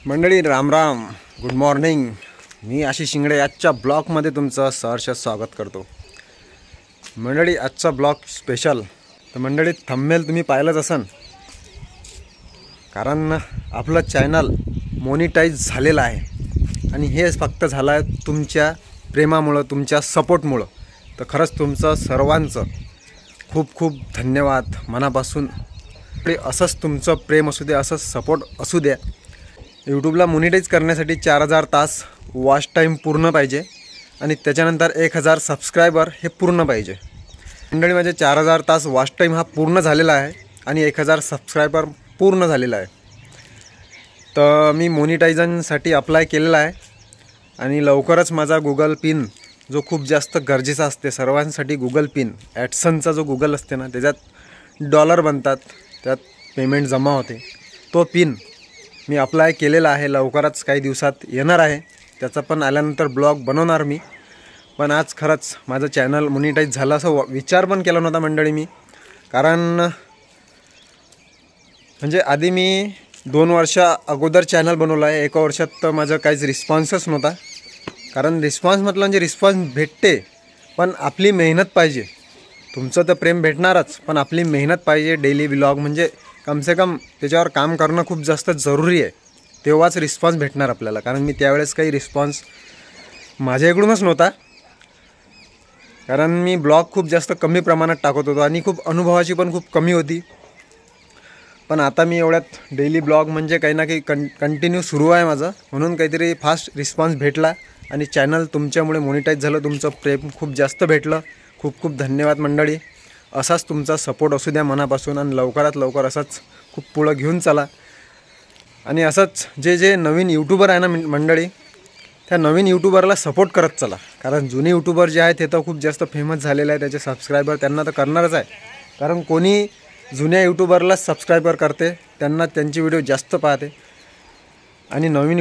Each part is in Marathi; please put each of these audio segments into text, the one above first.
मंडळी राम राम, गुड मॉर्निंग। मी आशिष शिंगडे आजच्या ब्लॉगमध्ये तुमचं सहर्ष स्वागत करतो। मंडळी आजचा ब्लॉग स्पेशल। तर मंडळी थंबनेल तुम्ही पाहिलंच असन, कारण आपलं चॅनल मोनिटाईज झालेलं आहे आणि हे फक्त झालं आहे तुमच्या प्रेमामुळं, तुमच्या सपोर्टमुळं। तर खरंच तुमचं सर्वांचं खूप खूप धन्यवाद मनापासून। असंच तुमचं प्रेम असू द्या, असंच सपोर्ट असू द्या। यूट्यूबला मोनिटाईज करण्यासाठी 4000 तास वॉच टाईम पूर्ण पाहिजे आणि त्याच्यानंतर 1000 सबस्क्रायबर हे पूर्ण पाहिजे। मंडळी माझे 4000 तास वॉच टाईम हा पूर्ण झालेला आहे आणि 1000 सबस्क्रायबर पूर्ण झालेला आहे। तर मी मोनिटायझेशनसाठी अप्लाय केलेला आहे आणि लवकरच माझा गुगल पिन, जो खूप जास्त गरजेचा असते सर्वांसाठी, गुगल पिन ॲडसनचा जो गुगल असते ना, त्याच्यात डॉलर बनतात, त्यात पेमेंट जमा होते। तो पिन मी अप्लाय केलेला आहे, लवकरच काही दिवसात येणार आहे। त्याचा पण आल्यानंतर ब्लॉग बनवणार मी। पण आज खरंच माझं चॅनल मोनिटाईज झालं असं विचार पण केला नव्हता मंडळी मी, कारण म्हणजे आधी मी 2 वर्ष अगोदर चॅनल बनवलं आहे। 1 वर्षात तर माझं काहीच रिस्पॉन्सच नव्हता। कारण रिस्पॉन्स म्हटलं म्हणजे रिस्पॉन्स भेटते, पण आपली मेहनत पाहिजे। तुमचं तर प्रेम भेटणारच, पण आपली मेहनत पाहिजे। डेली व्लॉग म्हणजे कम से कम त्याच्यावर काम करणं खूप जास्त जरुरी आहे, तेव्हाच रिस्पॉन्स भेटणार आपल्याला। कारण मी त्यावेळेस काही रिस्पॉन्स माझ्याकडूनच नव्हता, कारण मी ब्लॉग खूप जास्त कमी प्रमाणात टाकत होतो आणि खूप अनुभवाची पण खूप कमी होती। पण आता मी एवढ्यात डेली ब्लॉग म्हणजे काही ना काही कंटिन्यू सुरू आहे माझं, म्हणून काहीतरी फास्ट रिस्पॉन्स भेटला आणि चॅनल तुमच्यामुळे मोनिटाईज झालं। तुमचं प्रेम खूप जास्त भेटलं, खूप खूप धन्यवाद मंडळी। असाच तुमचा सपोर्ट असू द्या मनापासून आणि लवकरात लवकर असाच खूप पुढं घेऊन चला। आणि असंच जे नवीन यूट्यूबर आहे ना मंडळी, त्या नवीन यूट्यूबरला सपोर्ट करत चला। कारण जुने यूट्यूबर जे आहेत ते तर खूप जास्त फेमस झालेले आहे, त्याचे सबस्क्रायबर त्यांना तर करणारच आहे। कारण कोणी जुन्या यूट्यूबरला सबस्क्रायबर करते, त्यांना त्यांची व्हिडिओ जास्त पाहते। आणि नवीन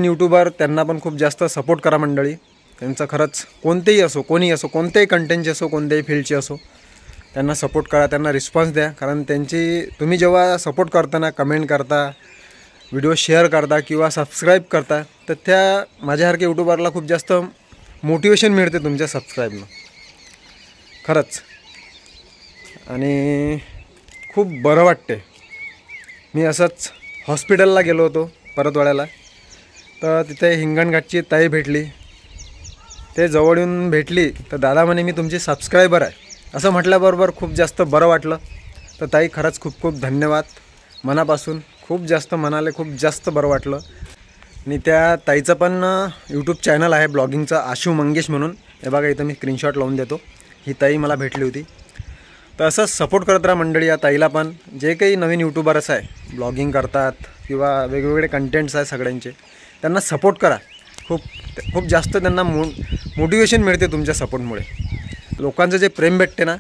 यूट्यूबर त्यांना पण खूप जास्त सपोर्ट करा मंडळी। त्यांचं खरंच कोणतेही असो, कोणी असो, कोणतेही कंटेंटचे असो, कोणत्याही फील्डचे असो, त्यांना सपोर्ट करा, त्यांना रिस्पॉन्स द्या। कारण तुम्ही जेव्हा सपोर्ट करता ना, कमेंट करता, व्हिडिओ शेअर करता किंवा सबस्क्राईब करता, तर त्या माझ्यासारख्या यूट्यूबरला खूप जास्त मोटिवेशन मिळते तुमच्या सबस्क्राईबनं, खरंच। आणि खूप बरं वाटते। मी असंच हॉस्पिटलला गेलो होतो परतवाड्याला, तर तिथे हिंगणघाटची ताई भेटली। ते जवळ येऊन भेटली, तर दादा म्हणे मी तुमची सबस्क्रायबर आहे, असं म्हटल्याबरोबर खूप जास्त बरं वाटलं। तर ताई खरंच खूप खूप धन्यवाद मनापासून, खूप जास्त मनाला खूप जास्त बरं वाटलं। आणि त्या ताईचं पण यूट्यूब चॅनल आहे ब्लॉगिंगचं, आशू मंगेश म्हणून। हे बघा इथं मी स्क्रीनशॉट लावून देतो, ही ताई मला भेटली होती। तर असंच सपोर्ट करत राहा मंडळी या ताईला पण। जे काही नवीन यूट्यूबर्स आहे, ब्लॉगिंग करतात किंवा वेगवेगळे कंटेंट्स आहे सगळ्यांचे, त्यांना सपोर्ट करा। खूप जास्त त्यांना मोटिवेशन मिळते तुमच्या सपोर्टमुळे। लोकांचं जे प्रेम भेटते ना,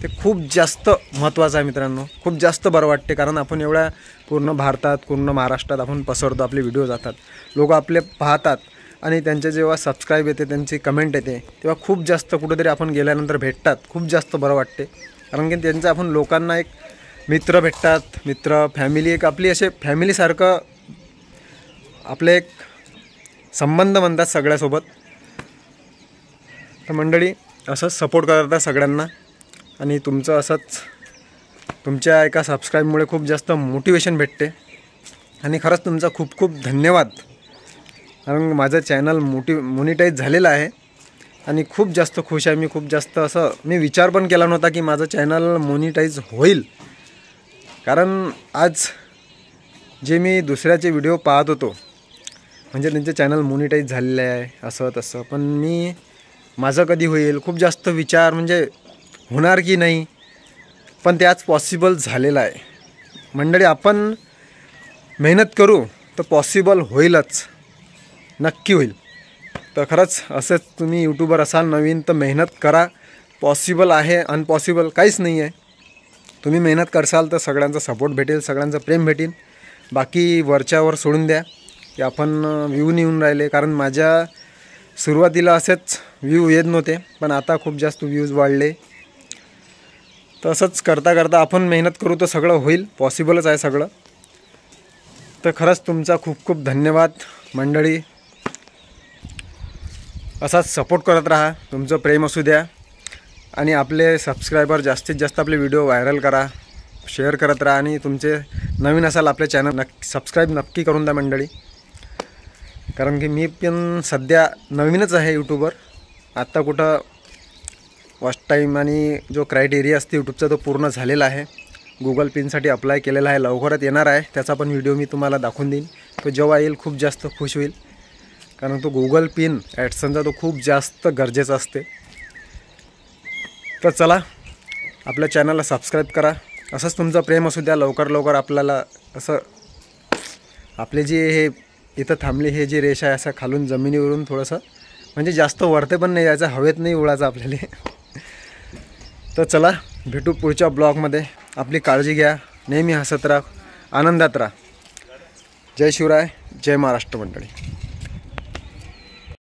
ते खूप जास्त महत्त्वाचं आहे मित्रांनो। खूप जास्त बरं वाटते, कारण आपण एवढ्या पूर्ण भारतात, पूर्ण महाराष्ट्रात आपण पसरतो, आपले व्हिडिओ जातात, लोक आपले पाहतात आणि त्यांचे जेव्हा सबस्क्राईब येते, त्यांची कमेंट येते, तेव्हा खूप जास्त कुठेतरी आपण गेल्यानंतर भेटतात, खूप जास्त बरं वाटते। कारण की त्यांचं आपण लोकांना एक मित्र भेटतात, मित्र, फॅमिली, एक आपली असे फॅमिलीसारखं आपले एक संबंध बनतात सगळ्यासोबत। तर मंडळी असंच सपोर्ट करता सगळ्यांना, आणि तुमचं असंच तुमच्या एका सबस्क्राईबमुळे खूप जास्त मोटिवेशन भेटते। आणि खरंच तुमचा खूप खूप धन्यवाद, कारण माझं चॅनल मोनिटाईज झालेलं आहे आणि खूप जास्त खुश आहे मी। खूप जास्त असं मी विचार पण केला नव्हता की माझं चॅनल मोनिटाईज होईल, कारण आज जे मी दुसऱ्याचे व्हिडिओ पाहत होतो, म्हणजे त्यांचे चॅनल मोनिटाईज झालेले आहे असं तसं, पण माझं कधी होईल खूप जास्त विचार, म्हणजे होणार की नाही, पण ते आज पॉसिबल झालेलं आहे मंडळी। आपण मेहनत करू तर पॉसिबल होईलच, नक्की होईल। तर खरंच असंच तुम्ही यूट्यूबर असाल नवीन, तर मेहनत करा। पॉसिबल आहे, अनपॉसिबल काहीच नाही आहे। तुम्ही मेहनत करसाल तर सगळ्यांचा सपोर्ट भेटेल, सगळ्यांचं प्रेम भेटेल। बाकी वरच्यावर सोडून द्या की आपण व्ह्यू नाही येऊन राहिले, कारण माझ्या सुरुवातीला असेच व्ह्यू येत नव्हते, पण आता खूप जास्त व्ह्यूज वाढले। तर असंच करता करता आपण मेहनत करू तर सगळं होईल, पॉसिबलच आहे सगळं। तर खरंच तुमचा खूप खूप धन्यवाद मंडळी. असाच सपोर्ट करत राहा, तुमचं प्रेम असू द्या. आणि आपले सबस्क्रायबर जास्तीत जास्त आपले व्हिडिओ व्हायरल करा, शेअर करत राहा. आणि तुमचे नवीन असाल आपले चॅनल सबस्क्राईब नक्की करून द्या मंडळी. कारण की मी पण सध्या नवीनच आहे यूट्यूबर. आत्ता कुठं वॉच टाईम आणि जो क्रायटेरिया असते यूट्यूबचा तो पूर्ण झालेला आहे. गुगल पिनसाठी अप्लाय केलेला आहे, लवकरात येणार आहे. त्याचा पण व्हिडिओ मी तुम्हाला दाखवून देईन. तो जेव्हा येईल खूप जास्त खुश होईल, कारण तो गुगल पिन ॲडसनचा तो खूप जास्त गरजेचा असते. तर चला आपल्या चॅनलला सबस्क्राईब करा. असंच तुमचं प्रेम असू द्या. लवकर आपल्याला असं आपले जे हे इथं थांबली हे जी रेषा आहे असं खालून जमिनीवरून थोडंसं म्हणजे जास्त वरते पण नाही जायचं, हवेत नाही उडायचं आपल्याला. तर चला भेटू पुढच्या ब्लॉगमध्ये. आपली काळजी घ्या, नेहमी हसत राहा, आनंदात राहा. जय शिवराय, जय महाराष्ट्र मंडळी.